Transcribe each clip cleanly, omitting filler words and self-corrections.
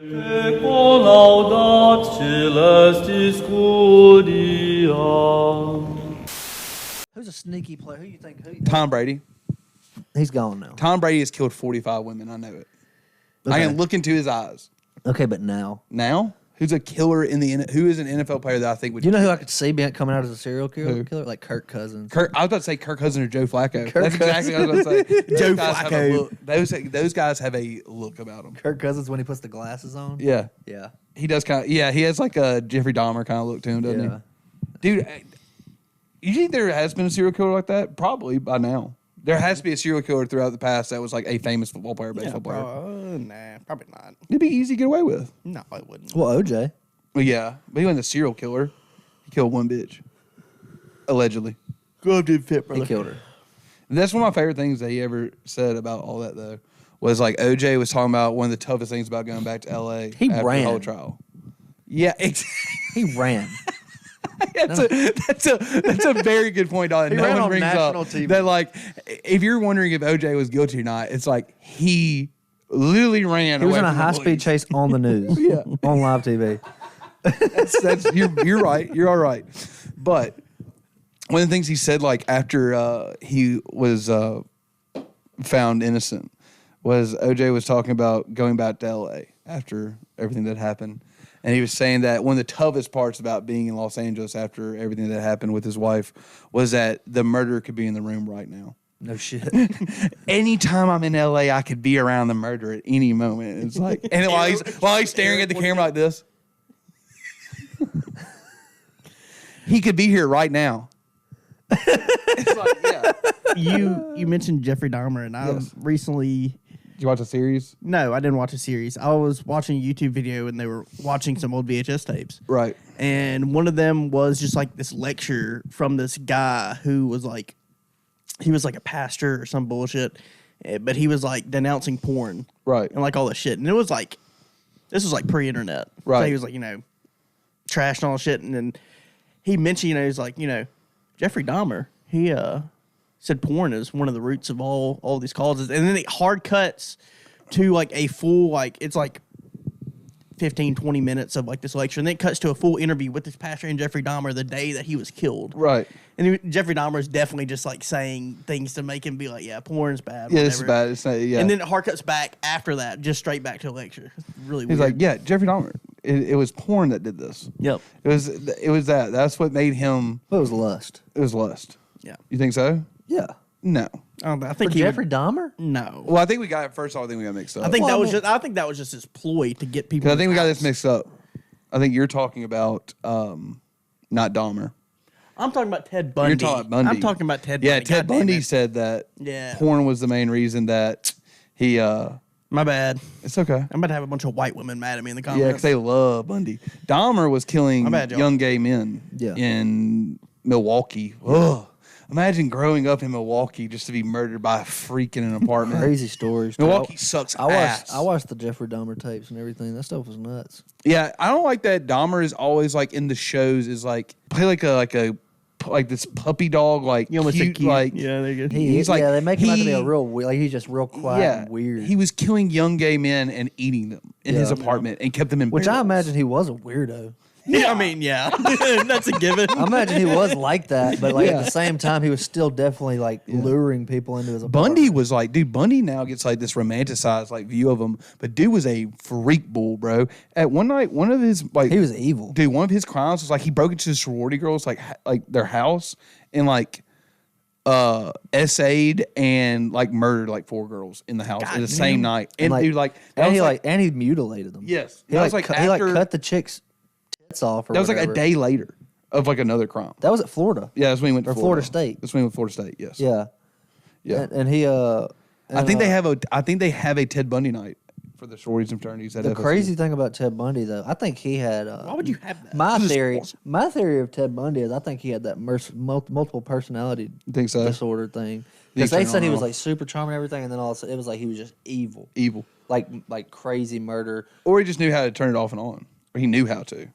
Che collaudat celestis curia. Who's a sneaky player? Who you think? Tom Brady. He's gone now. Tom Brady has killed 45 women. I know it. Okay. I can look into his eyes. Okay, but now. Now, who's a killer who is an NFL player that I think would? You know who I could see coming out as a serial killer? Who? Like Kirk Cousins. I was about to say Kirk Cousins or Joe Flacco. Kirk That's exactly what I was about to say. Joe Those guys have a Flacco. look. Those guys have a look about them. Kirk Cousins when he puts the glasses on. Yeah, Yeah. he does kind of. Yeah, he has like a Jeffrey Dahmer kind of look to him, doesn't Yeah. he? Dude, you think there has been a serial killer like that? Probably by now. There has to be a serial killer throughout the past that was like a famous football player, baseball player. Nah, probably not. It'd be easy to get away with. No, I wouldn't. Well, OJ. Well, yeah, but he wasn't a serial killer. He killed one bitch, allegedly. Glove did fit, He killed her. That's one of my favorite things that he ever said about all that, though, was like OJ was talking about one of the toughest things about going back to LA He after ran. the whole trial. Yeah, He ran. that's a very good point, Don. He No ran one on brings national up TV. that, like, if you're wondering if OJ was guilty or not, it's like he literally ran. He was away in a from the high-speed police. chase on the news. Yeah. On live TV. You're right. You're all right. But one of the things he said, like after he was found innocent, was OJ was talking about going back to LA after everything that happened, and he was saying that one of the toughest parts about being in Los Angeles after everything that happened with his wife was that the murderer could be in the room right now. No shit. Anytime I'm in LA, I could be around the murderer at any moment. It's like, and while he's staring at the camera like this. He could be here right now. It's like, yeah. You mentioned Jeffrey Dahmer, and I Yes. recently. Did you watch a series? No, I didn't watch a series. I was watching a YouTube video, and they were watching some old VHS tapes. Right. And one of them was just like this lecture from this guy who was like, he was like a pastor or some bullshit, but he was like denouncing porn. Right. And like all this shit. And it was like, this was like pre-internet. Right. So he was like, trashing all the shit. And then he mentioned, he's like, Jeffrey Dahmer, he said porn is one of the roots of all these causes. And then it hard cuts to like a full, like, it's like 15, 20 minutes of like this lecture. And then it cuts to a full interview with this pastor and Jeffrey Dahmer the day that he was killed. Right. And Jeffrey Dahmer is definitely just like saying things to make him be like, yeah, porn's bad. Yeah, this is whatever. bad. It's not, yeah. And then it hard cuts back after that, just straight back to a lecture. It's really he's weird. like, yeah, Jeffrey Dahmer. It was porn that did this. Yep. It was that. That's what made him. It was lust. It was lust. Yeah. You think so? Yeah. No. I For think Jeffrey Dahmer? No. Well, I think we got first of all. I think we got mixed up. I think Well, that I was mean- just. I think that was just his ploy to get people. because I think we got this out. mixed up. I think you're talking about not Dahmer. I'm talking about Ted Bundy. You're talking about Bundy. I'm talking about Ted. Yeah, Bundy. Ted God damn Bundy it. said that Yeah. porn was the main reason that he. My bad. It's okay. I'm about to have a bunch of white women mad at me in the Yeah, comments. because they love Bundy. Dahmer was killing My bad, y'all. young gay men in Milwaukee. Ugh. Imagine growing up in Milwaukee just to be murdered by a freak in an apartment. Crazy stories. Milwaukee sucks ass. I watched the Jeffrey Dahmer tapes and everything. That stuff was nuts. Yeah, I don't like that Dahmer is always like in the shows is like play like this puppy dog like You almost cute, said cute. like Yeah, there you go. He's like- they make him out to be a he- real like he's just real quiet yeah and weird. He was killing young gay men and eating them in his Yeah. apartment and kept them in which I barrels. imagine he was a weirdo. Yeah, I mean, yeah, that's a given. I imagine he was like that, but like Yeah. at the same time, he was still definitely like luring people into his apartment. Bundy was like, dude, Bundy now gets like this romanticized like view of him, but dude was a freak bull, bro. At one night, one of his like He was evil. dude. One of his crimes was like he broke into the sorority girls like their house and like essayed and like murdered like 4 girls in the house at the same night. And like- dude, like that and was, he and he mutilated them. yes, he that like, was like he after cut the chick's tits off. Or that was like a whatever. day later of like another crime. That was at Florida. Yeah, that's when he went to Or Florida State. That's when he went to Florida State. Yes. Yeah, Yeah. and he I think they have a Ted Bundy night for the sororities and fraternities. At The FSU. crazy thing about Ted Bundy, though, I think he had. Why would you have that? My This is theory, awesome. my theory of Ted Bundy is I think he had that multiple personality You think so? disorder thing. Think Because they so? said he I was don't know. like super charming and everything, and then all of a sudden it was like he was just evil, Evil. like crazy murder. Or he just knew how to turn it off and on. Or he knew how to.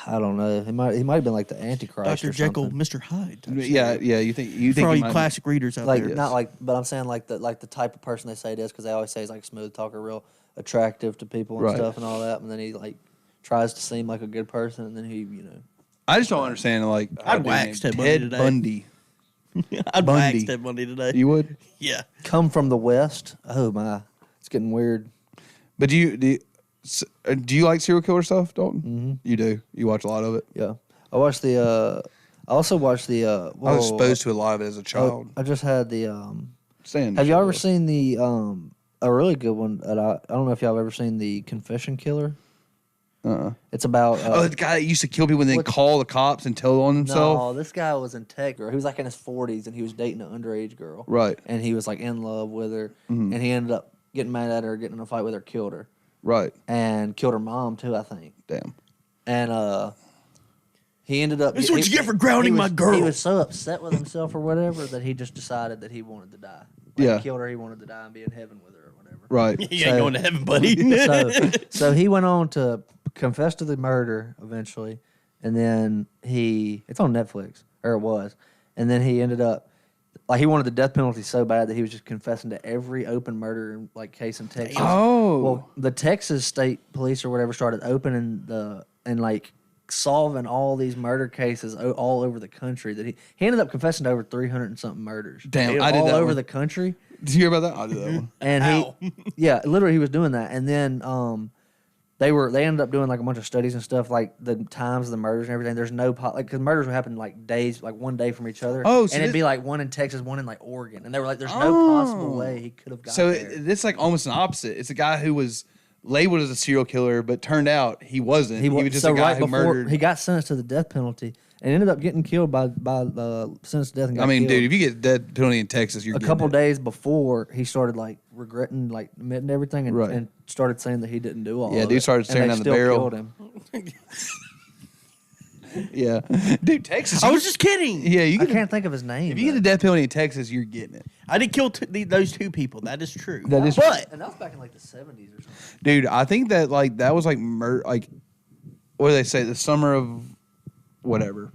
I don't know. He might have been like the Antichrist. Dr. or Jekyll, something. Mr. Hyde. type Yeah, shit. yeah. You think For all he you might- classic readers out Like there. not like, but I'm saying like the type of person they say it is because they always say he's like a smooth talker, real attractive to people and Right. stuff and all that, and then he like tries to seem like a good person, and then he I just don't understand. Like, I'd wax Ted Bundy today. Bundy. I'd Bundy. wax Ted Bundy today. You would, Yeah. come from the West. Oh my, it's getting weird. but do you like serial killer stuff, Dalton? Mm-hmm. You do. You watch a lot of it. Yeah, I watched the. I also watched the. I was exposed to a lot of it as a child. I just had the. Have Have y'all ever seen the a really good one that I don't know if y'all have ever seen the Confession Killer? It's about the guy that used to kill people and then call the cops and tell on himself. No, this guy was integral. He was like in his 40s and he was dating an underage girl. Right. And he was like in love with her, and he ended up getting mad at her, getting in a fight with her, killed her, Right. and killed her mom too, I think. Damn. And he ended up. This is what you get for grounding my girl. He was so upset with himself or whatever that he just decided that he wanted to die. Yeah. He killed her. He wanted to die and be in heaven with her or whatever. Right. You ain't going to heaven, buddy. So he went on to confess to the murder eventually, and then it's on Netflix, or it was, and then he ended up like he wanted the death penalty so bad that he was just confessing to every open murder like case in Texas. Oh. Well, the Texas State Police or whatever started opening and like solving all these murder cases all over the country. That he ended up confessing to over 300 and something murders. Damn, I did all that over one. the country. Did you hear about that? I did that one. And yeah, literally he was doing that. And then they ended up doing like a bunch of studies and stuff, like the times of the murders and everything. There's no because murders would happen like days, like one day from each other. Oh, so and it'd be like one in Texas, one in like Oregon, and they were like, "There's no possible way he could have got So there." it's like almost an opposite. It's a guy who was labeled as a serial killer, but turned out he wasn't. He was just a guy who murdered. He got sentenced to the death penalty and ended up getting killed by the sentence to death. And got dude, killed. if you get death penalty in Texas, you're A couple days before he started like regretting, like admitting everything, and, Right. and started saying that he didn't do all. Yeah, of dude it. started And staring they down the still barrel. killed him. Yeah, dude, Texas. I was just kidding. Yeah, you I get can't think of his name. if you get the death penalty in Texas, you're getting it, I did kill those two people. That is true. That is But and that was back in like the 70s or something. dude. I think that that was like like what do they say? The summer of whatever,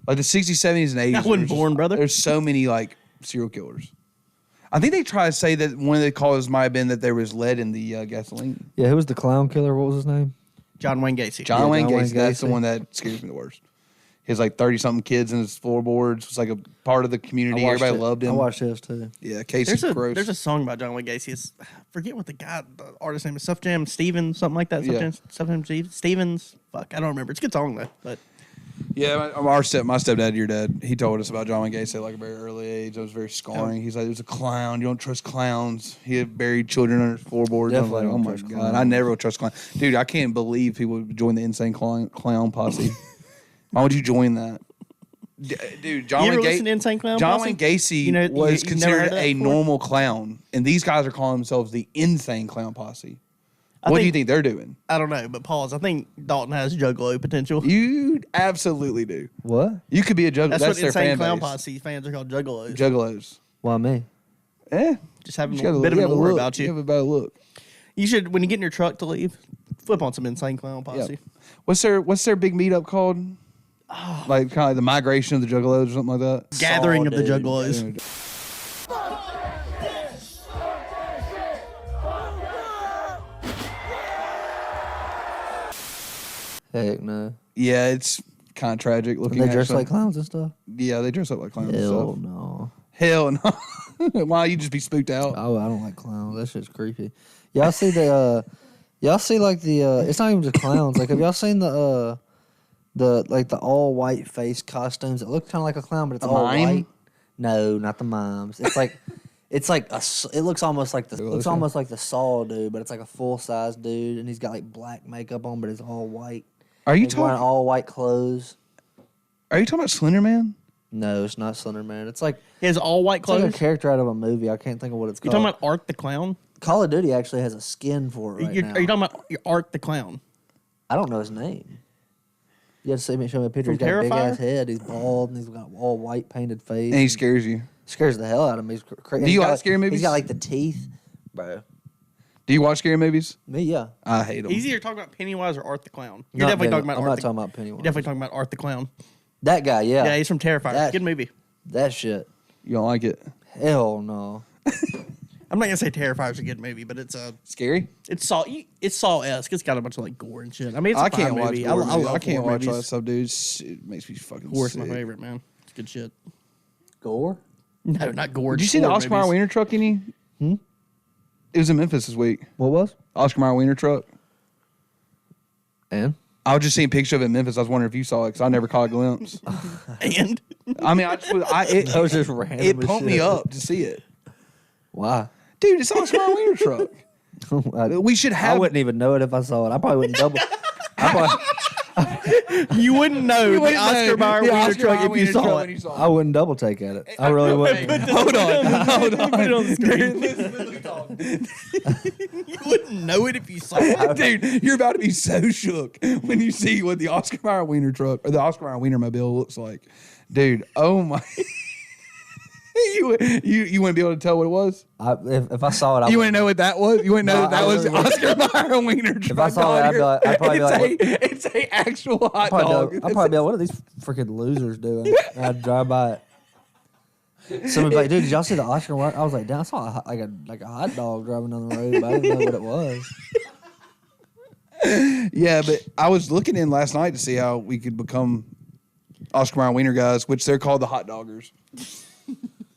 like the 60s, 70s, and 80s. I wasn't There's born, brother. There's so many like serial killers. I think they try to say that one of the causes might have been that there was lead in the gasoline. Yeah, who was the clown killer? What was his name? John Wayne Gacy. John Wayne John Wayne Gacy. That's the Gacy. one that scares me the worst. His like 30-something kids in his floorboards. Was like a part of the community. Everybody loved him. I watched his too. Yeah, Casey's gross. There's a song about John Wayne Gacy. It's, I forget what the artist name is. Stuff Jam Stevens, something like that. Stuff Jam Stevens. Fuck, I don't remember. It's a good song though. But Yeah, my stepdad, your dad, he told us about John Wayne Gacy at like a very early age. It was very scarring. He's like, "There's a clown. You don't trust clowns." He had buried children under his floorboards. Definitely I was like, don't "Oh my trust god, clowns." I never would trust clowns." Dude, I can't believe people would join the insane clown posse. Why would you join that? Dude, John you Wayne ever listen to Insane Clown John Posse? Wayne Gacy You know- was you've never heard considered of that a before? normal clown, and these guys are calling themselves the insane clown posse. What do you think they're doing? I don't know, but pause. I think Dalton has juggalo potential. You absolutely do. What? You could be a juggalo. That's, That's what their Insane fan Clown base. Posse fans are called juggalos. Juggalos. Why me? Just having You a gotta bit of you an have a aura look. about You you. have a better look. You should, when you get in your truck to leave, flip on some Insane Clown Posse. Yeah. What's their big meetup called? Like kind of like the migration of the Juggalos or something like that. Gathering of the dude. juggalos. Heck no. Yeah, it's kind of tragic looking. They dress actually. like clowns and stuff. Yeah, they dress up like clowns. and Hell stuff. no. Hell no. Why you just be spooked out? Oh, I don't like clowns. That shit's creepy. Y'all see y'all see like it's not even just clowns. Like, have y'all seen the all white face costumes? It looks kind of like a clown, but it's The all mime? white. No, not the mimes. It's like it looks almost like the Saw dude, but it's like a full size dude, and he's got like black makeup on, but it's all white. Are you He's wearing talking? all white clothes. Are you talking about Slender Man? No, it's not Slender Man. It's like He has all white it's like clothes. a character out of a movie. I can't think of what it's You called. talking about Art the Clown? Call of Duty actually has a skin for it right now. Are you talking about Art the Clown? I don't know his name. You have to show me a picture. From He's got a big Terrifier? ass head. He's bald and he's got all white painted face. And he scares you. Scares the hell out of me. He's crazy. Do you like scary movies? He's got like the teeth, bro. Do you watch scary movies? Me, yeah. I hate them. He's either talking about Pennywise or Art the Clown. You're Not definitely Penny- talking about I'm Art not the talking about Pennywise. You're definitely talking about Art the Clown. That guy, yeah. Yeah, he's from Terrifier. That- Good movie. That shit. You don't like it? Hell no. I'm not gonna say Terrifier's a good movie, but it's Scary? it's Saw-esque. It's got a bunch of like gore and shit. I mean, it's a I can't fine watch movie. horror I movies. love I can't horror watch all that movies. stuff, dude. It makes me fucking Gore's sick. my favorite, man. It's good shit. Gore? No, not gore. Did you see the horror Oscar Mayer movies. Wiener truck any? It was in Memphis this week. What was? Oscar Mayer Wiener truck. And? I was just seeing a picture of it in Memphis. I was wondering if you saw it because I never caught a glimpse. And I mean, That was just random it as pumped me shit. up to see it. Why? Dude, it's Oscar Mayer Wiener truck. We should I have. wouldn't even know it if I saw it. I probably wouldn't double. you wouldn't know You the wouldn't Oscar know Mayer the Wiener Oscar truck Mayer if you Wiener saw truck it. when you saw I wouldn't double take at it. I really wouldn't. Hold on. Put it on the screen. You wouldn't know it if you saw it. Dude, you're about to be so shook when you see what the Oscar Mayer Wiener truck or the Oscar Mayer Wienermobile looks like. Dude, oh my. You wouldn't be able to tell what it was? If I saw it, I You wouldn't know what that was? You wouldn't know No, that I was really Oscar Mayer Wiener truck? If I saw it, I'd probably be like, it's a actual hot dog. I'd probably be like, what are these freaking losers doing? And I'd drive by it. Somebody like, dude, did y'all see the Oscar? I was like, damn, I saw like a hot dog driving down the road, but I didn't know what it was. Yeah, but I was looking in last night to see how we could become Oscar Mayer Wiener guys, which they're called the hot doggers.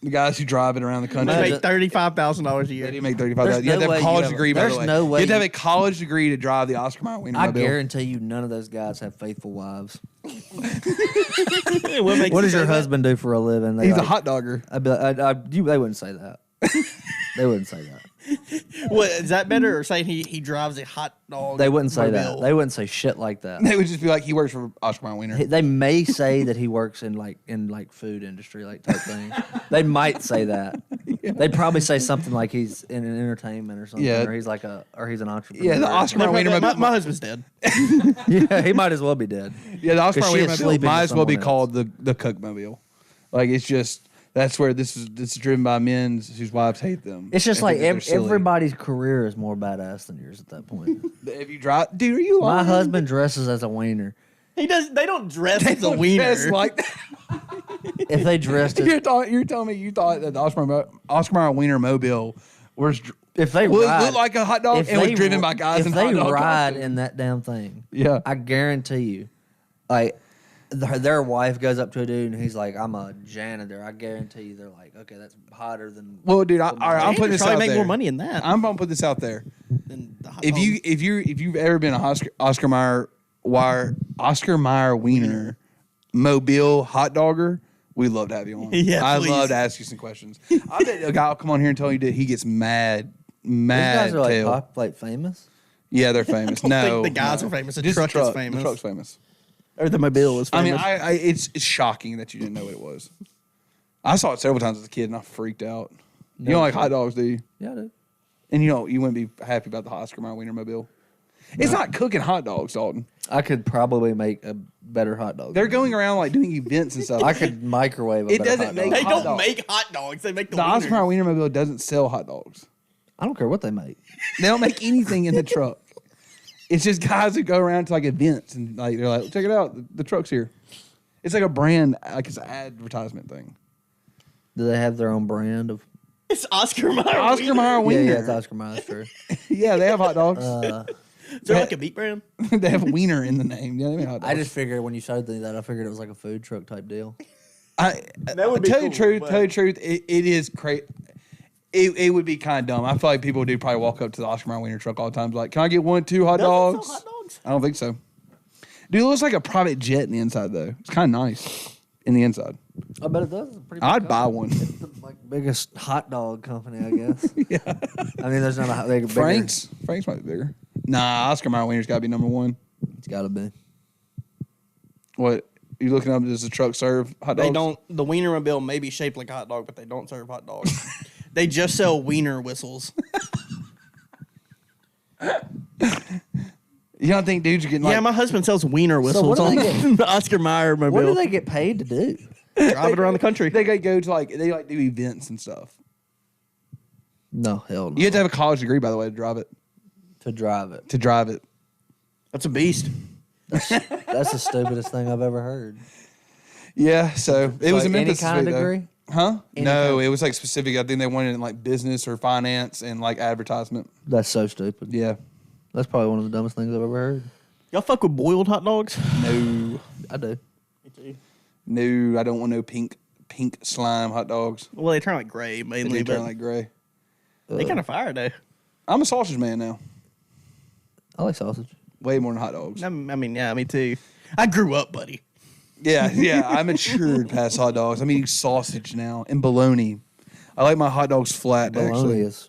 The guys who drive it around the country. They make $35,000 a They year. do make $35,000. You have to no have a way college you have- degree, by the there's way. no way You have to have you- a college degree to drive the Oscar Mayer Wiener I mobile. guarantee you, none of those guys have faithful wives. What makes What you does say your that? husband do for a living? They He's a like- hot dogger. I'd be like, they wouldn't say that. They wouldn't say that. What, is that better or saying he drives a hot dog? They wouldn't say mobile? that. They wouldn't say shit like that. They would just be like, he works for Oscar Mayer Wiener. They may say that he works in food industry like type thing. They might say that. They'd probably say something like he's in an entertainment or something, Yeah. or he's an entrepreneur. Yeah, the Oscar Mayer Wiener my, mobile. my husband's dead. Yeah, he might as well be dead. Yeah, the Oscar 'Cause Mayer she Wiener is mobile sleeping might with as well be someone called the Cookmobile. Like, it's just, that's where this is driven by men whose wives hate them. It's just and like think that they're silly. everybody's career is more badass than yours at that point. If you drive, dude, are you My lying? husband dresses as a wiener. He does. They don't dress They as a don't wiener. dress like that. If they dressed as You're telling me you thought that the Oscar Mayer Wiener mobile was if they would ride, look like a hot dog if and was they driven ri- by guys if in they hot dog ride costumes. in that damn thing, Yeah. I guarantee you, like their wife goes up to a dude and he's like, "I'm a janitor." I guarantee you, they're like, "Okay, that's hotter than." Well, dude, all right, I'm putting this probably out make there. more money in that. I'm gonna put this out there. than the hot If dog. you've ever been a Oscar Mayer Wiener mobile hot dogger, we'd love to have you on. Yeah, I'd please. love to ask you some questions. I bet a guy will come on here and tell you that he gets mad These guys are tail. like famous. Yeah, they're famous. I don't No, think the guys no. are famous. The Just truck is famous. The truck's famous. or the mobile is I famous. mean, it's shocking that you didn't know what it was. I saw it several times as a kid and I freaked out. You don't like hot dogs, do you? Yeah, dude. And you wouldn't be happy about the Oscar Mayer Wienermobile. It's not cooking hot dogs, Dalton. I could probably make a better hot dog. They're going around like doing events and stuff. I could microwave. It better doesn't hot make- dog. they hot don't dog. make hot dogs. They make the The Oscar Mayer wieners. Wienermobile doesn't sell hot dogs. I don't care what they make. They don't make anything in the truck. It's just guys who go around to like events and like they're like, check it out, the truck's here. It's like a brand, like it's an advertisement thing. Do they have their own brand of? It's Oscar Mayer. Oscar Mayer Yeah, Wiener. yeah, it's Oscar Mayer. True. Yeah, they have hot dogs. Is there like a meat brand? They have wiener in the name. Yeah, they make hot dogs. I just figured when you showed me that, I figured it was like a food truck type deal. That would be tell you cool, the truth. but- Tell you the truth. It is crazy. It would be kind of dumb. I feel like people do probably walk up to the Oscar Mayer Wiener truck all the time, like, "Can I get 1, 2 hot Does it sell dogs?" hot dogs? I don't think so. Dude, it looks like a private jet in the inside, though. It's kind of nice in the inside. I bet it does. It's a pretty big I'd buy company. one. It's the biggest hot dog company, I guess. Yeah. I mean, there's not a bigger. Frank's might be bigger. Nah, Oscar Mayer Wiener's got to be number one. It's got to be. What you looking up? Does the truck serve hot dogs? They don't. The Wienermobile may be shaped like a hot dog, but they don't serve hot dogs. They just sell wiener whistles. You don't think dudes are getting like? Yeah, my husband sells wiener what whistles do on they get? the Oscar Mayer mobile. What do they get paid to do? drive it around the country? They go to like they like do events and stuff. No, hell no. You have to have a college degree, by the way, to drive it. To drive it. To drive it. That's a beast. That's the stupidest thing I've ever heard. Yeah, so it was Like in Memphis any kind this of week, degree. Huh? Any No, kind- it was like specific. I think they wanted it in like business or finance and like advertisement. That's so stupid. Yeah. That's probably one of the dumbest things I've ever heard. Y'all fuck with boiled hot dogs? No. I do. Me too. No, I don't want no pink slime hot dogs. Well, they turn like gray They mainly, do turn but like gray. they kind of fire though. I'm a sausage man now. I like sausage. Way more than hot dogs. I mean, yeah, me too. I grew up, buddy. Yeah. I matured past hot dogs. I'm eating sausage now and bologna. I like my hot dogs flat, Bologna actually. is.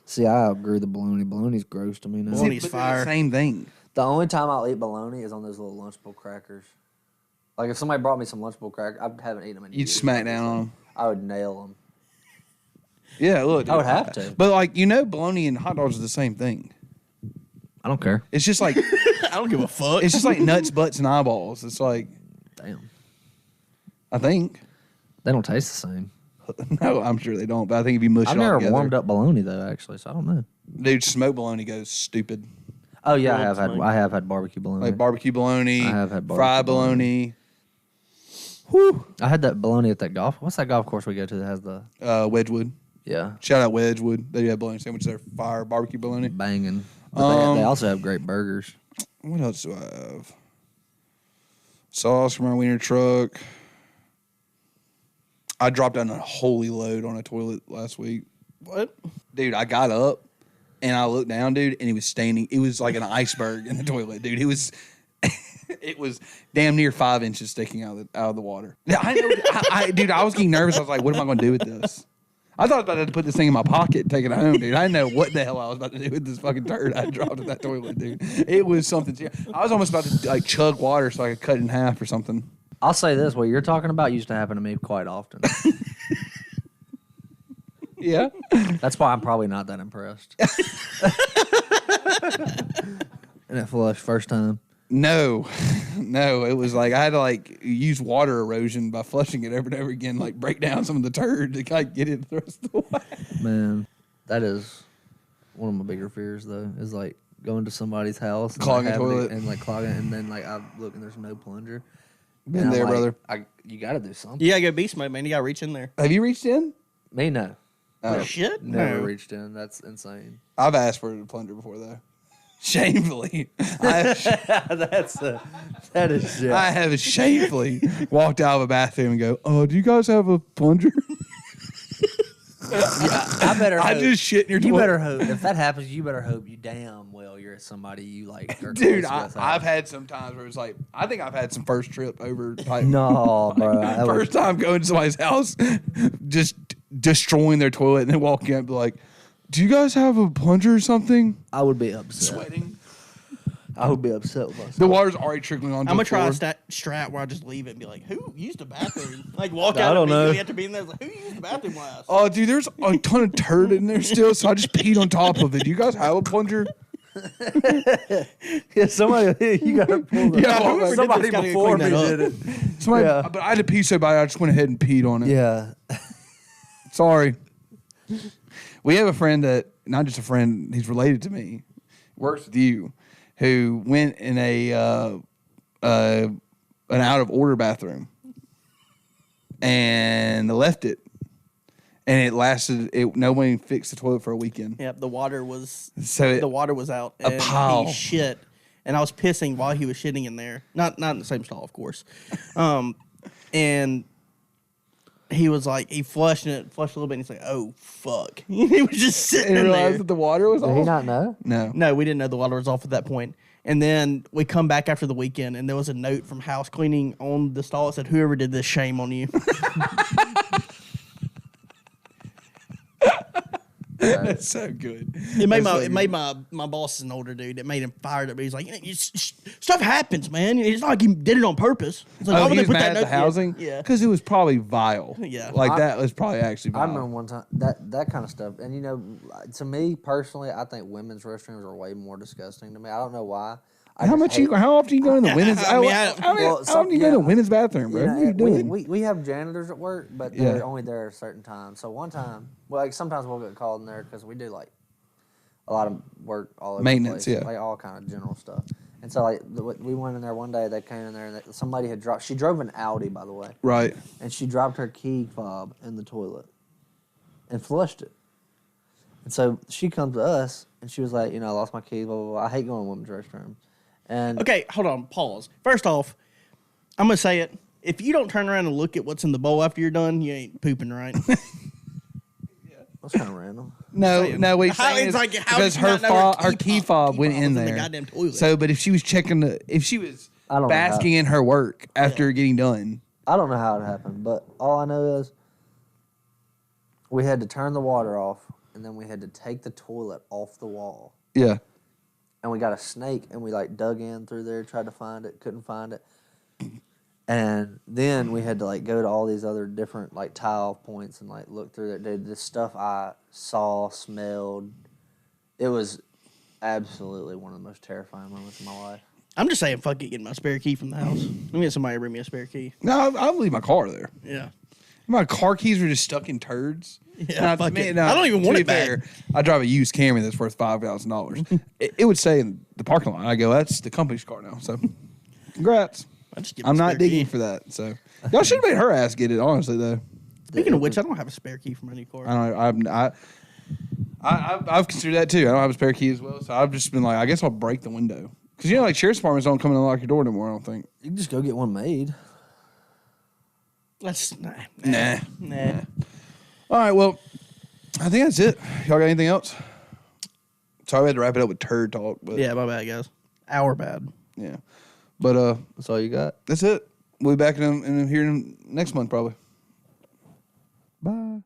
See, I outgrew the bologna. Bologna's gross to me now. Bologna's But they're fire. the same thing. The only time I'll eat bologna is on those little Lunchable crackers. Like if somebody brought me some Lunchable crackers, I haven't eaten them in You'd years. smack down on them. I would nail them. Yeah, look. I would have to. But like, bologna and hot dogs are the same thing. I don't care. It's just like I don't give a fuck. it's just like nuts, butts, and eyeballs. It's like Damn. I think. They don't taste the same. No, I'm sure they don't. But I think if you mush I've it all never together, warmed up bologna though, actually, so I don't know. dude, smoked bologna goes stupid. Oh yeah, Grilled smoke. I have had barbecue bologna. Like barbecue bologna, I have had fried barbecue bologna. Whew. I had that bologna at that golf. What's that golf course we go to that has the Wedgwood. yeah Shout out Wedgwood. They have bologna sandwiches. They're fire barbecue bologna. banging? But they also have great burgers. What else do I have? Sauce from our wiener truck. I dropped down a holy load on a toilet last week. What? Dude, I got up and I looked down, dude, and it was standing. It was like an iceberg in the toilet, dude. It was it was damn near 5 inches sticking out of the water. Yeah, I know. Dude, I was getting nervous. I was like, what am I going to do with this? I thought I was about to put this thing in my pocket and take it home, dude. I didn't know what the hell I was about to do with this fucking turd I dropped in that toilet, dude. It was something. I was almost about to like chug water so I could cut it in half or something. I'll say this: what you're talking about used to happen to me quite often. Yeah. That's why I'm probably not that impressed. And it flushed first time. No, it was like I had to like use water erosion by flushing it over and over again, like break down some of the turd to like get it the rest of the way. Man, that is one of my bigger fears, though. Is like going to somebody's house, and Clogging like, a toilet. and like clogging, it, and then like I look and there's no plunger. Been And I'm there, like, brother. You got to do something. You gotta go beast mode, man. You gotta reach in there. Have you reached in? Me, no. Oh. Shit. Never No. reached in. That's insane. I've asked for a plunger before though. Shamefully, I That is shit. I have shamefully walked out of a bathroom and go, "Oh, do you guys have a plunger?" I better. I hope- just shit in your You toilet. better hope if that happens. You better hope you damn well you're at somebody you like. Are Dude, close with. I've had some times where it's like, I think I've had some first trip over. Like, No, bro. I would- first time going to somebody's house, just destroying their toilet and then walking up and be like, "Do you guys have a plunger or something?" I would be upset. Sweating. I would be upset with myself. The water's already trickling onto I'm the gonna try floor. a strat where I just leave it and be like, "Who used the bathroom?" Like walk I out don't know. immediately after being there. Like, who used the bathroom last? Oh, dude, there's a ton of turd in there still, so I just peed on top of it. Do you guys have a plunger? Yeah, somebody you got to pull the. Yeah, whoever did somebody this gotta before clean me that did up. it. Somebody, Yeah. But I had to pee so bad, I just went ahead and peed on it. Yeah, Sorry. We have a friend that, not just a friend, he's related to me, works with you, who went in an out of order bathroom and left it. And it lasted. No one fixed the toilet for a weekend. Yep, the water was So the water was out. a And pile. He shit, and I was pissing while he was shitting in there. Not in the same stall, of course. And he was like, he flushed a little bit. And he's like, "Oh fuck!" He was just sitting and in realized there. that the water was did off. he not know? No. No, we didn't know the water was off at that point. And then we come back after the weekend, and there was a note from house cleaning on the stall that said, "Whoever did this, shame on you." That's so good. It made That's so my boss is an older dude. It made him fired up. He's like, stuff happens, man. It's not like he did it on purpose. It's like, Oh, why would he they was put mad that at the note- housing? Yeah. Because it was probably vile. Yeah. Like, that was probably actually I vile. remember one time that kind of stuff, and you know, to me personally, I think women's restrooms are way more disgusting to me. I don't know why. How often you go in the women's? I mean, well, how often you go in the women's bathroom, bro? You What are you know, doing? we have janitors at work, but they're Yeah. only there at a certain time. So one time, well, like sometimes we'll get called in there because we do like a lot of work all over Maintenance, the place, yeah. like all kind of general stuff. And so like we went in there one day. They came in there and somebody had dropped. She drove an Audi, by the way. Right. And she dropped her key fob in the toilet and flushed it. And so she comes to us and she was like, I lost my keys. Blah blah blah. I hate going to women's restrooms. And Okay, hold on. Pause. First off, I'm gonna say it. If you don't turn around and look at what's in the bowl after you're done, you ain't pooping right. that's kind of random. No, what he's How- saying it's is like, how because did you her not know her key key fob fob went was in in the there. goddamn toilet? So, but if she was if she was I don't know basking how. in her work after getting done, I don't know how it happened, but all I know is we had to turn the water off, and then we had to take the toilet off the wall. yeah, And we got a snake, and we like dug in through there, tried to find it, couldn't find it. And then we had to like go to all these other different like tile points and like look through there. Dude, this stuff I saw, smelled, it was absolutely one of the most terrifying moments of my life. I'm just saying, fuck it, getting my spare key from the house. Let me get somebody to bring me a spare key. no, I'll leave my car there. Yeah. My car keys were just stuck in turds. Yeah, fuck it. I don't even to want be it back. fair, I drive a used Camry that's worth $5,000. It would say in the parking lot. I go, that's the company's car now. So, congrats. I just get I'm my not spare digging key. for that. So, y'all should have made her ass get it. Honestly, though, Speaking of which, I don't have a spare key for my new car. I don't. I've considered that too. I don't have a spare key as well. So I've just been like, I guess I'll break the window because like sheriff's departments don't come and unlock your door anymore. I don't think. You can just go get one made. That's Nah. nah. All right. Well, I think that's it. Y'all got anything else? Sorry, we had to wrap it up with turd talk. But Yeah, my bad, guys. Our bad. yeah. But That's all you got. that's it. We'll be back in here next month probably. Bye.